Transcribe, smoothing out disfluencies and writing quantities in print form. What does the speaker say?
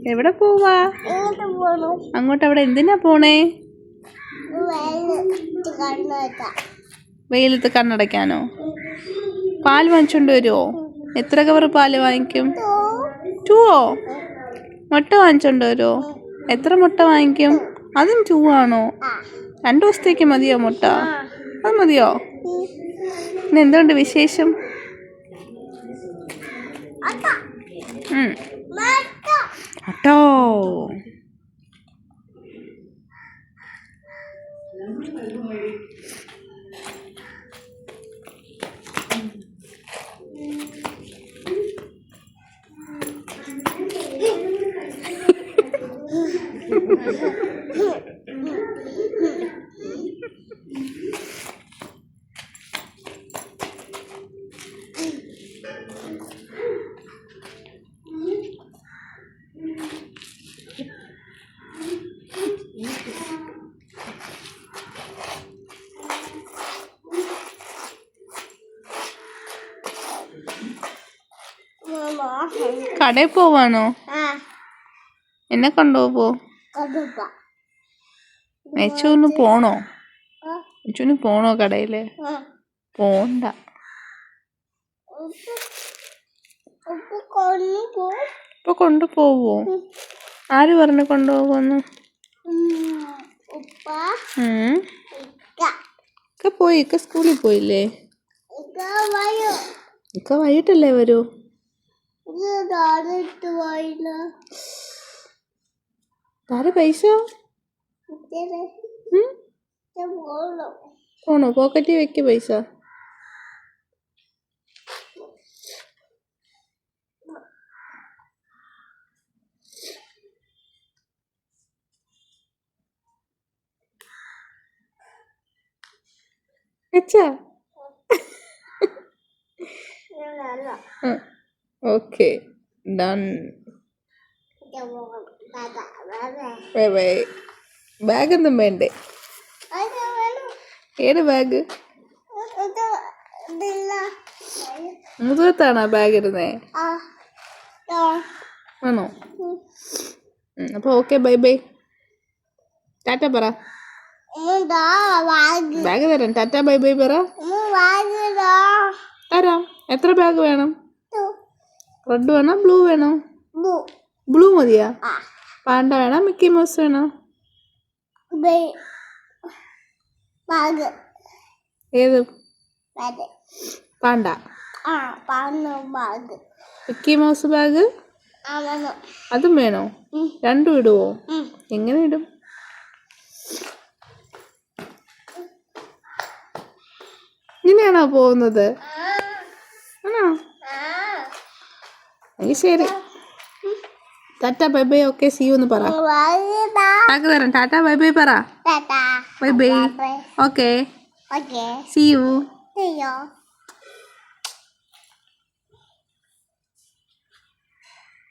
എവിടെ പോവാ? അങ്ങോട്ട് അവിടെ എന്തിനാ പോണേ? വെയിലത്ത് കണ്ണടയ്ക്കാനോ? പാൽ വാങ്ങിച്ചോണ്ട് വരുമോ? എത്ര കവർ പാല് വാങ്ങിക്കും? 2ഓ? മുട്ട വാങ്ങിച്ചോണ്ട് വരുമോ? എത്ര മുട്ട വാങ്ങിക്കും? അതും 2 ആണോ? 2 ദിവസത്തേക്ക് മതിയോ മുട്ട? അത് മതിയോ? പിന്നെ എന്തുകൊണ്ട് വിശേഷം? അട്ടോ കടയിൽ പോവാണോ? എന്നെ കൊണ്ടുപോ. മെച്ചൂന്ന് പോണോ? മെച്ചൂന് പോണോ കടയില്? പോണ്ട. ഇപ്പൊ കൊണ്ടുപോവോ? ആര് പറഞ്ഞു കൊണ്ടുപോകുന്നു? ഇക്ക പോയി. ഇക്ക സ്കൂളിൽ പോയില്ലേ? ഇക്ക വൈകിട്ടല്ലേ വരൂ? ആര് പൈസ? പോണോ? പോക്കറ്റിൽ വെക്ക് പൈസ. വെച്ചാ? Okay, done. Bye bye. ബാഗൊന്നും വേണ്ടേ? ഏത് ബാഗ്? മുതുകത്താണോ ബാഗ് ഇടുന്നേ? ആണോ? അപ്പൊ ഓക്കെ, ബൈ ബൈ. ടാറ്റ പറ. ബാഗ് തരാം. ടാറ്റ ബൈ ബൈ പറ. തരാം. എത്ര ബാഗ് വേണം? റെഡ് വേണോ ബ്ലൂ വേണോ? ബ്ലൂ മതിയാ? പാണ്ട വേണോ മിക്കി മൗസ് വേണോ? ഏത് പാണ്ട? മിക്കി മൗസ് ബാഗ് അതും വേണോ? രണ്ടും ഇടുവോ? എങ്ങനെ ഇടും? ഇങ്ങനെയാണോ പോകുന്നത്? ആണോ? എങ്കിൽ ശരി. Tata bye bye. Okay, see you എന്ന് പറ. ബാഗ് തരാം. ടാറ്റ ബൈ ബൈ പറ. Bye bye. Okay, see U.